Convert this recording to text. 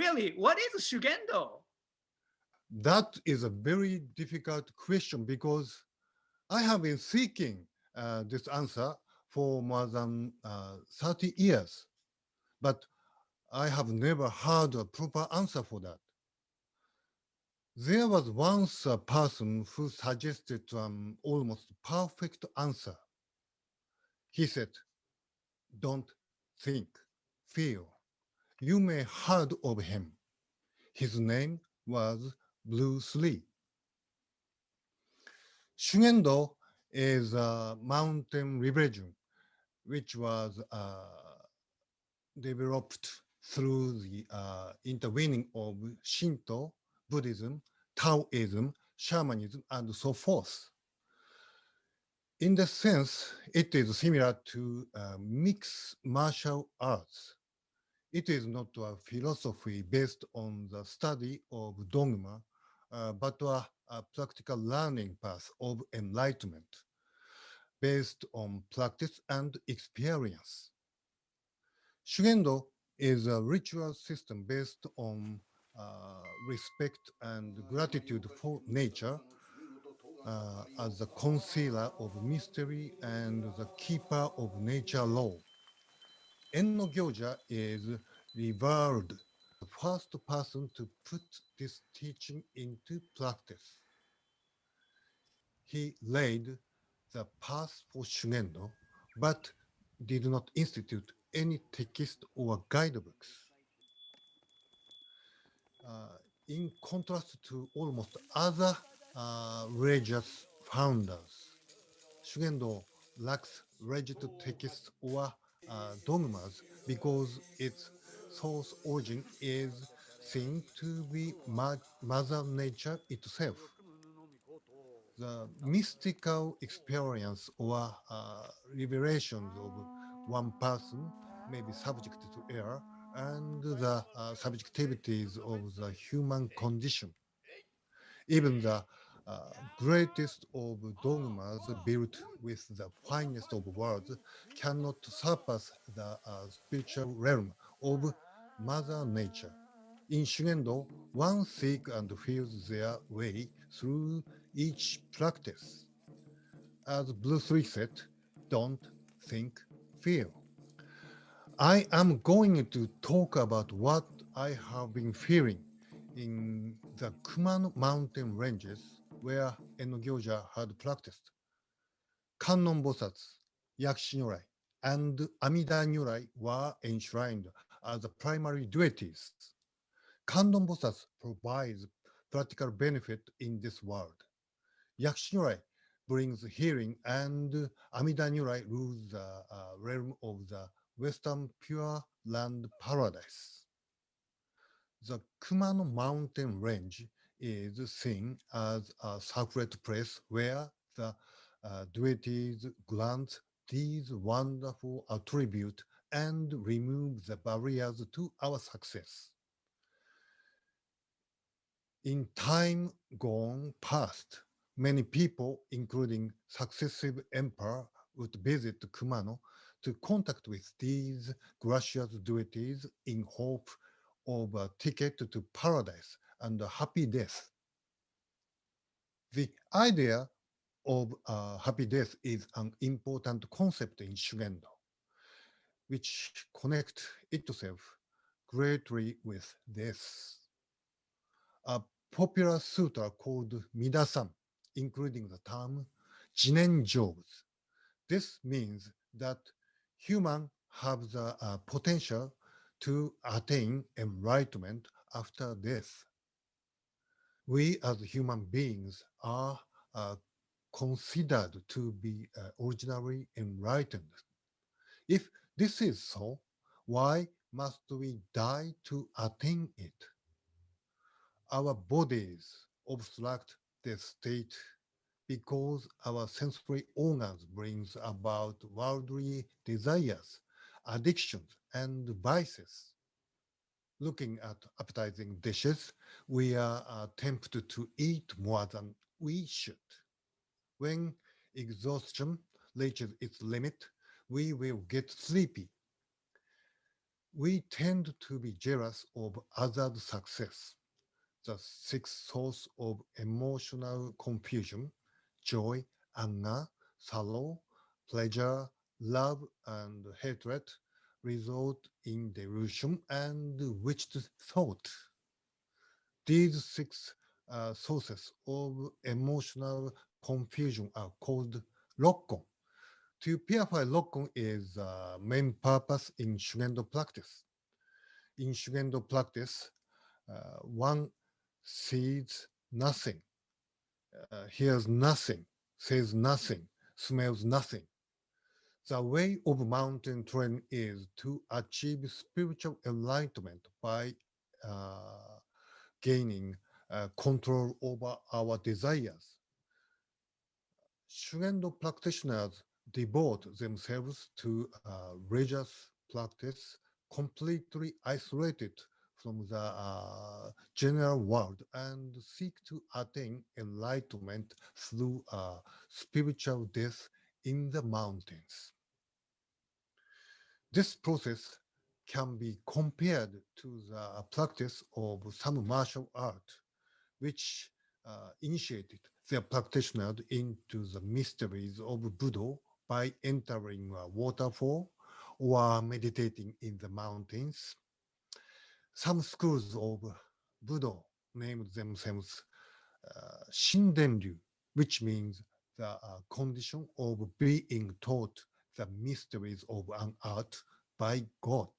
really, what is Shugendo? That is a very difficult question because I have been seeking this answer for more than 30 years, but I have never heard a proper answer for that. There was once a person who suggested an almost perfect answer. He said, don't think, feel. You may heard of him. His name was Bruce Lee. Shugendo is a mountain religion which was developed through the intervening of Shinto, Buddhism, Taoism, shamanism, and so forth. In the sense, it is similar to mixed martial arts. It is not a philosophy based on the study of dogma, but a practical learning path of enlightenment based on practice and experience. Shugendo is a ritual system based on respect and gratitude for nature as the concealer of mystery and the keeper of nature law. Enno Gyoja is revered the first person to put this teaching into practice. He laid the path for Shugendo, but did not institute any text or guidebooks. Uh, in contrast to almost other religious founders, Shugendo lacks rigid texts or dogmas because its source origin is seen to be Mother Nature itself. The mystical experience or revelations of one person may be subject to error and the subjectivities of the human condition. Even the greatest of dogmas built with the finest of words cannot surpass the spiritual realm of Mother Nature. In Shugendo, one seeks and feels their way through each practice. As Bruce Lee said, don't think, feel. I am going to talk about what I have been feeling in the Kumano mountain ranges where Enogyoja had practiced. Kannon Bosatsu, Yakushi Nyorai, and Amida Nyorai were enshrined as the primary deities. Kannon Bosatsu provides practical benefit in this world. Yakushi Nyorai brings healing, and Amida Nyorai rules the realm of the Western Pure Land Paradise. The Kumano mountain range is seen as a sacred place where the deities grant these wonderful attributes and remove the barriers to our success. In time gone past, many people, including successive emperors, would visit Kumano to contact with these gracious deities in hope of a ticket to paradise and a happy death. The idea of a happy death is an important concept in Shugendo, which connects itself greatly with death. A popular sutra called Midasan, including the term Jinen Jobs. This means that humans have the potential to attain enlightenment after death. We as human beings are considered to be originally enlightened. If this is so, why must we die to attain it? Our bodies obstruct this state because our sensory organs brings about worldly desires, addictions, and vices. Looking at appetizing dishes, we are tempted to eat more than we should. When exhaustion reaches its limit, we will get sleepy. We tend to be jealous of others' success, the sixth source of emotional confusion, joy, anger, sorrow, pleasure, love, and hatred result in delusion and witched thought. These six sources of emotional confusion are called lokkon. To purify lokkon is main purpose in Shugendo practice. In Shugendo practice, one sees nothing, hears nothing, says nothing, smells nothing. The way of mountain train is to achieve spiritual enlightenment by uh, gaining control over our desires. Shugendo practitioners devote themselves to religious practice completely isolated from the general world and seek to attain enlightenment through spiritual death in the mountains. This process can be compared to the practice of some martial art, which initiated their practitioners into the mysteries of Buddha by entering a waterfall or meditating in the mountains. Some schools of Buddha named themselves Shindenryu, which means the condition of being taught the mysteries of an art by God.